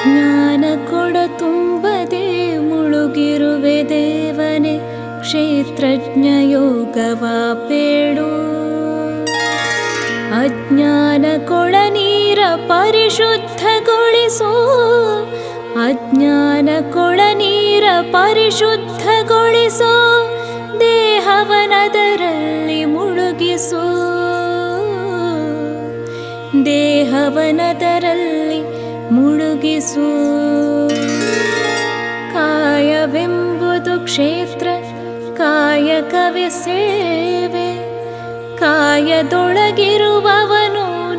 ಜ್ಞಾನ ಕೊಡ ತುಂಬದೆ ಮುಳುಗಿರುವೆ ದೇವನೇ, ಕ್ಷೇತ್ರಜ್ಞ ಯೋಗವ ಬೇಡು. ಅಜ್ಞಾನ ಕೊಡ ನೀರ ಪರಿಶುದ್ಧಗೊಳಿಸೋ, ಅಜ್ಞಾನ ಕೊಡ ನೀರ ಪರಿಶುದ್ಧಗೊಳಿಸೋ, ದೇಹವನದರಲ್ಲಿ ಮುಳುಗಿಸೋ, ದೇಹವನದರಲ್ಲಿ ಮುಳುಗಿಸೋ. ಕಾಯವೆಂಬುದು ಕ್ಷೇತ್ರ, ಕಾಯಕವೇ ಸೇವೆ, ಕಾಯದೊಳಗಿರುವವನು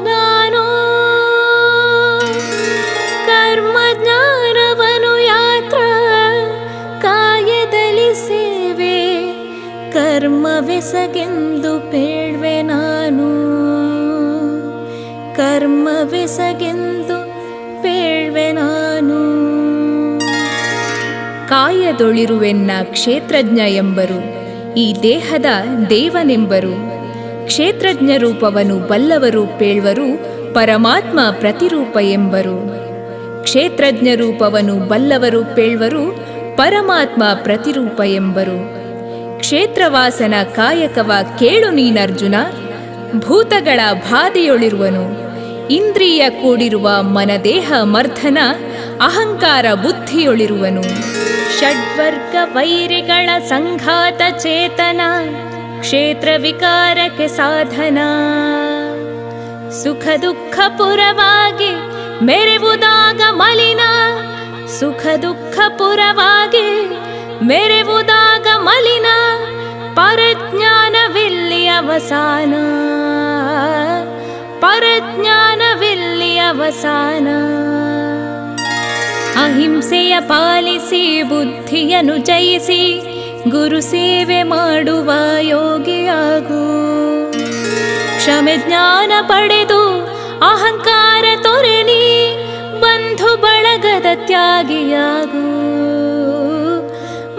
ನಾನು. ಕರ್ಮಜ್ಞಾನವನು ಯಾತ್ರ, ಕಾಯದಲ್ಲಿ ಸೇವೆ, ಕರ್ಮವೆಸಗೆಂದು ಬೇಡ್ವೆ ನಾನು, ಕರ್ಮವೆಸಗೆಂದು ಬೇಡ್ವೆ ನಾನು. ಕಾಯದೊಳಿರುವೆನ್ನ ಕ್ಷೇತ್ರಜ್ಞ ಎಂಬರು, ಈ ದೇಹದ ದೇವನೆಂಬರು. ಕ್ಷೇತ್ರಜ್ಞ ರೂಪವನು ಬಲ್ಲವರು ಪೇಳ್ವರು, ಪರಮಾತ್ಮ ಪ್ರತಿರೂಪ ಎಂಬರು. ಕ್ಷೇತ್ರಜ್ಞ ರೂಪವನು ಬಲ್ಲವರು ಪೇಳ್ವರು, ಪರಮಾತ್ಮ ಪ್ರತಿರೂಪ ಎಂಬರು. ಕ್ಷೇತ್ರವಾಸನ ಕಾಯಕವ ಕೇಳು ನೀನರ್ಜುನ, ಭೂತಗಳ ಬಾಧೆಯೊಳಿರುವನು. ಇಂದ್ರಿಯ ಕೂಡಿರುವ ಮನದೇಹ ಮರ್ಧನ, ಅಹಂಕಾರ ಬುದ್ಧಿಯೊಳಿರುವನು. ಷಡ್ವರ್ಗ ವೈರಿಗಳ ಸಂಘಾತ ಚೇತನ, ಕ್ಷೇತ್ರ ವಿಕಾರಕ್ಕೆ ಸಾಧನ. ಸುಖ ದುಃಖ ಪುರವಾಗಿ ಮೆರೆವುದಾಗ ಮಲಿನ, ಸುಖ ದುಃಖ ಪುರವಾಗಿ ಮೆರೆವುದಾಗ ಮಲಿನ. ಪರಜ್ಞಾನವಿಲ್ಲಿ ಅವಸಾನ, ಪರಜ್ಞಾನವಿಲ್ಲಿ ಅವಸಾನ. ಅಹಿಂಸೆಯ ಪಾಲಿಸಿ ಬುದ್ಧಿಯನ್ನು ಜಯಿಸಿ, ಗುರು ಸೇವೆ ಮಾಡುವ ಯೋಗಿಯಾಗು. ಕ್ಷಮೆ ಜ್ಞಾನ ಪಡೆದು ಅಹಂಕಾರ ತೊರೆನಿ, ಬಂಧು ಬಳಗದ ತ್ಯಾಗಿಯಾಗು,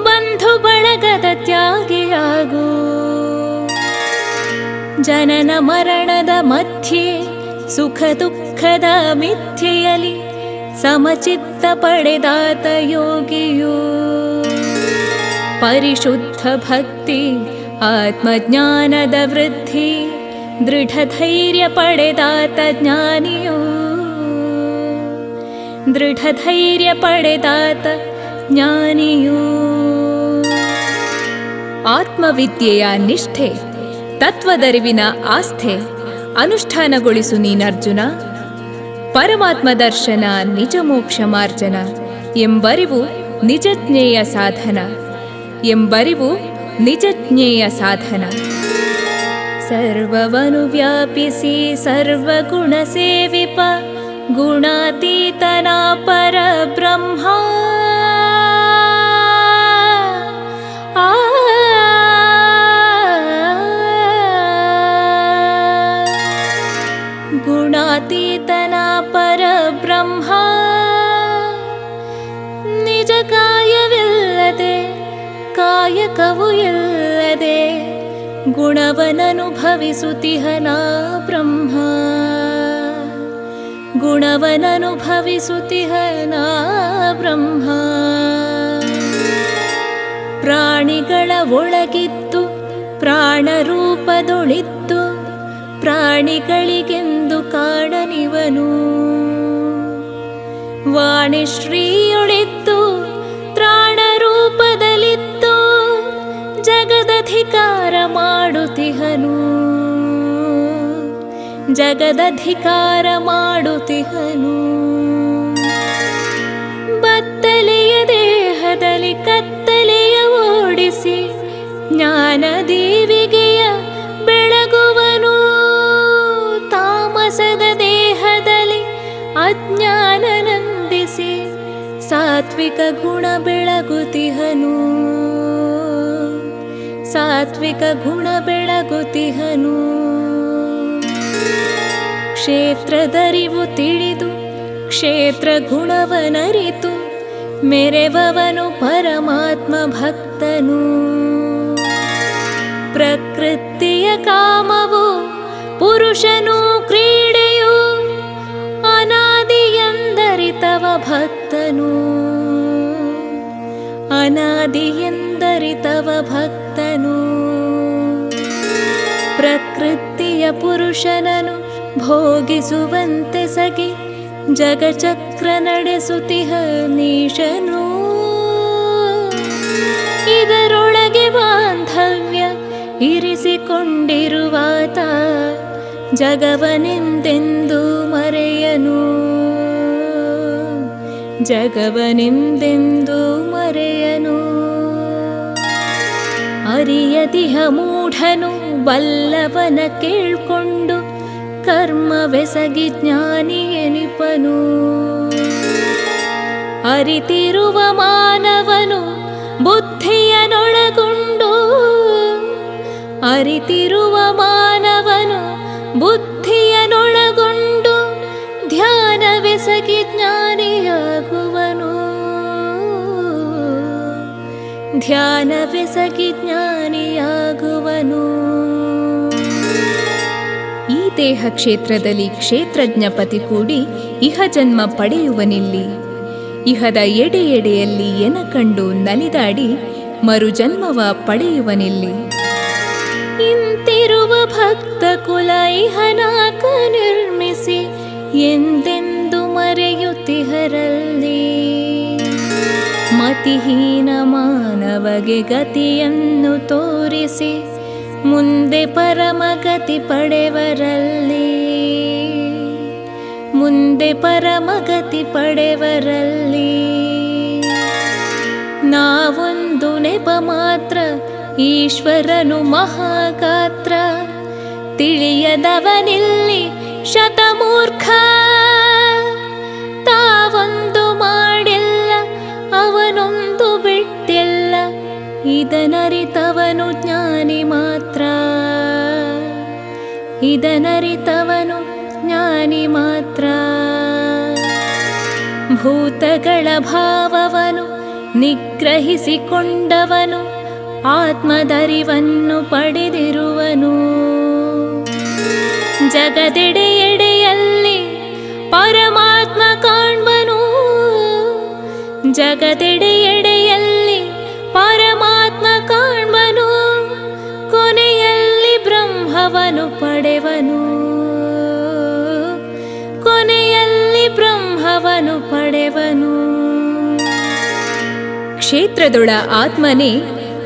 ಬಂಧು ಬಳಗದ ತ್ಯಾಗಿಯಾಗು. ಜನನ ಮರಣದ ಮಧ್ಯೆ ಸುಖ ದುಃಖದ ಮಿಥ್ಯೆಯಲಿ, ಸಮಚಿತ್ತ ಪಡೆದಾತ ಯೋಗಿಯು. ಪರಿಶುದ್ಧ ಭಕ್ತಿ ಆತ್ಮಜ್ಞಾನದ ವೃದ್ಧಿ, ದೃಢ ಧೈರ್ಯ ಪಡೆದಾತ ಜ್ಞಾನಿಯು, ದೃಢ ಧೈರ್ಯ ಪಡೆದಾತ ಜ್ಞಾನಿಯು. ಆತ್ಮವಿದ್ಯೆಯ ನಿಷ್ಠೆ, ತತ್ವದರಿವಿನ ಆಸ್ಥೆ ಅನುಷ್ಠಾನಗೊಳಿಸು ನೀನರ್ಜುನ. ಪರಮಾತ್ಮ ದರ್ಶನ ನಿಜ ಮೋಕ್ಷ ಮಾರ್ಜನ ಎಂಬರಿವು ನಿಜಜ್ಞೇಯ ಸಾಧನ, ಎಂಬರಿವು ನಿಜಜ್ಞೇಯ ಸಾಧನ. ಸರ್ವವನು ವ್ಯಾಪಿಸಿ ಸರ್ವಗುಣ ಸೇವಿಪ, ಗುಣಾತೀತನ ಪರಬ್ರಹ್ಮ. ಗುಣಾತೀತನ ಪರಬ್ರಹ್ಮ. ನಿಜ ಕಾಯವಿಲ್ಲದೆ ಕಾಯಕವು ಇಲ್ಲದೆ, ಗುಣವನನುಭವಿಸುತ್ತಿಹನ ಬ್ರಹ್ಮ, ಗುಣವನನುಭವಿಸುತ್ತಿಹನ ಬ್ರಹ್ಮ. ಪ್ರಾಣಿಗಳ ಒಳಗಿದ್ದು ಪ್ರಾಣರೂಪದೊಳಿದ್ದು, ಪ್ರಾಣಿಗಳಿಗೆಂದು ಕಾಣನಿವನು. ವಾಣಿಶ್ರೀಯೊಳಿದ್ದು ತ್ರಾಣರೂಪದಲ್ಲಿದ್ದು, ಜಗದಧಿಕಾರ ಮಾಡುತ್ತಿಹನು, ಜಗದಧಿಕಾರ ಮಾಡುತ್ತಿಹನು. ಬತ್ತಲೆಯ ದೇಹದಲ್ಲಿ ಕತ್ತಲೆಯ ಓಡಿಸಿ, ಜ್ಞಾನ ದೇವಿಗೆಯ ಬೆಳಗುವನು. ತಾಮಸದ ದೇಹದಲ್ಲಿ ಅಜ್ಞಾನ ನಂದಿಸಿ, ಸಾತ್ವಿಕ ಗುಣ ಬೆಳಗುತ್ತಿಹನು, ಸಾತ್ವಿಕ ಗುಣ ಬೆಳಗುತ್ತಿಹನು. ಕ್ಷೇತ್ರದರಿವು ತಿಳಿದು ಕ್ಷೇತ್ರ ಗುಣವನರಿತು, ಮೆರೆವವನು ಪರಮಾತ್ಮ ಭಕ್ತನು. ಪ್ರಕೃತಿಯ ಕಾಮವು ಪುರುಷನು ಕ್ರೀಡೆಯು, ಅನಾದಿಯಂದರಿ ಎಂದರಿ ತವ ಭಕ್ತನು, ಅನಾದಿ ಎಂದರಿ ತವ ಭಕ್ತನು. ಪ್ರಕೃತಿಯ ಪುರುಷನನು ಭೋಗಿಸುವಂತೆ ಸಗಿ ಜಗಚಕ್ರ ನಡೆಸುತ್ತಿಹ ನೀಶನು. ಇದರೊಳಗೆ ಬಾಂಧವ್ಯ ಇರಿಸಿಕೊಂಡಿರುವಾತ ಜಗವನೆಂದೆಂದೂ ಮರೆಯನು, ಜಗವನೆಂದೆಂದೂ ಮರೆಯನು. ಅರಿಯದಿಹ ಮೂಢನು ಬಲ್ಲವನ ಕೇಳ್ಕೊಂಡು ಕರ್ಮವೆಸಗಿ ಜ್ಞಾನಿ ಎನಿಪನು. ಅರಿತಿರುವ ಮಾನವನು ಬುದ್ಧಿಯನೊಳಗೊಂಡು, ಅರಿತಿರುವ ಮಾನವನು ಬುದ್ಧಿಯನೊಳಗೊಂಡು ಧ್ಯಾನವೆಸಗಿ ಜ್ಞಾನಿಯಾಗುವನು, ಧ್ಯಾನವೆಸಗಿ ಜ್ಞಾನಿಯಾಗುವನು. ಈ ದೇಹ ಕ್ಷೇತ್ರದಲ್ಲಿ ಕ್ಷೇತ್ರಜ್ಞ ಪತಿ ಕೂಡಿ ಇಹ ಜನ್ಮ ಪಡೆಯುವನಿಲ್ಲಿ. ಇಹದ ಎಡೆ ಎಡೆಯಲ್ಲಿ ಎನ ಕಂಡು ನಲಿದಾಡಿ ಮರುಜನ್ಮವ ಪಡೆಯುವನಿಲ್ಲಿ. ಇಂತಿರುವ ಭಕ್ತ ಕುಲ ಇಹನಾಕ ನಿರ್ಮಿಸಿ ಎಂದೆಂದು ಮರೆಯುತ್ತಿಹರಲ್ಲಿ. ಮತಿಹೀನ ಮಾನವಗೆ ಗತಿಯನ್ನು ತೋರಿಸಿ ಮುಂದೆ ಪರಮಗತಿ ಪಡೆವರಲ್ಲಿ, ಮುಂದೆ ಪರಮಗತಿ ಪಡೆವರಲ್ಲಿ. ನಾವೊಂದು ನೆಪ ಮಾತ್ರ ಈಶ್ವರನು ಮಹಾಗಾತ್ರ, ತಿಳಿಯದವನಿಲ್ಲಿ ಶತಮೂರ್ಖ. ತಾವೊಂದು ಮಾಡಿಲ್ಲ ಅವನೊಂದು ಬಿಟ್ಟಿಲ್ಲ, ಇದನರಿತವನು ಜ್ಞಾನಿ ಮಾತ್ರ, ಇದನರಿತವನು ಜ್ಞಾನಿ ಮಾತ್ರ. ಭೂತಗಳ ಭಾವವನು ನಿಗ್ರಹಿಸಿಕೊಂಡವನು ಆತ್ಮದರಿವನ್ನು ಪಡೆದಿರುವನು. ಜಗದೆಡೆ ಎಡೆಯಲ್ಲಿ ಪರಮಾತ್ಮ ಕಾಣ್ಬನು, ಜಗದೆಡೆ ಎಡೆಯಲ್ಲಿ ಪರಮಾತ್ಮ ಕಾಣ್ಬನು. ಕೊನೆಯಲ್ಲಿ ಬ್ರಹ್ಮವನು ಪಡೆವನು, ಕೊನೆಯಲ್ಲಿ ಬ್ರಹ್ಮವನು ಪಡೆವನು. ಕ್ಷೇತ್ರದೊಳ ಆತ್ಮನೇ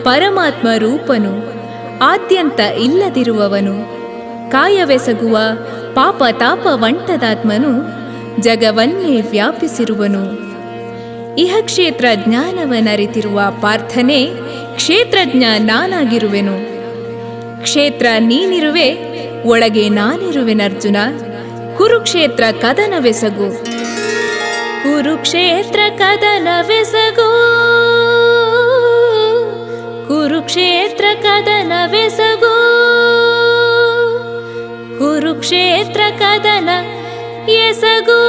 ಪರಮಾತ್ಮ ರೂಪನು, ಆದ್ಯಂತ ಇಲ್ಲದಿರುವವನು. ಕಾಯವೆಸಗುವ ಪಾಪ ತಾಪ ವಂಟದಾತ್ಮನು ಜಗವನ್ನೇ ವ್ಯಾಪಿಸಿರುವನು. ಇಹ ಕ್ಷೇತ್ರ ಜ್ಞಾನವನರಿತಿರುವ ಪಾರ್ಥನೆ ಕ್ಷೇತ್ರಜ್ಞ ನಾನಾಗಿರುವೆನು. ಕ್ಷೇತ್ರ ನೀನಿರುವೆ, ಒಳಗೆ ನಾನಿರುವೆನರ್ಜುನ. ಕುರುಕ್ಷೇತ್ರ ಕದನವೆಸಗು, ಕುರುಕ್ಷೇತ್ರ ಕದನವೆಸಗು, ಕುರುಕ್ಷೇತ್ರ ಕದನವೆಸಗು, ಕುರುಕ್ಷೇತ್ರ ಕದನ ಎಸಗು.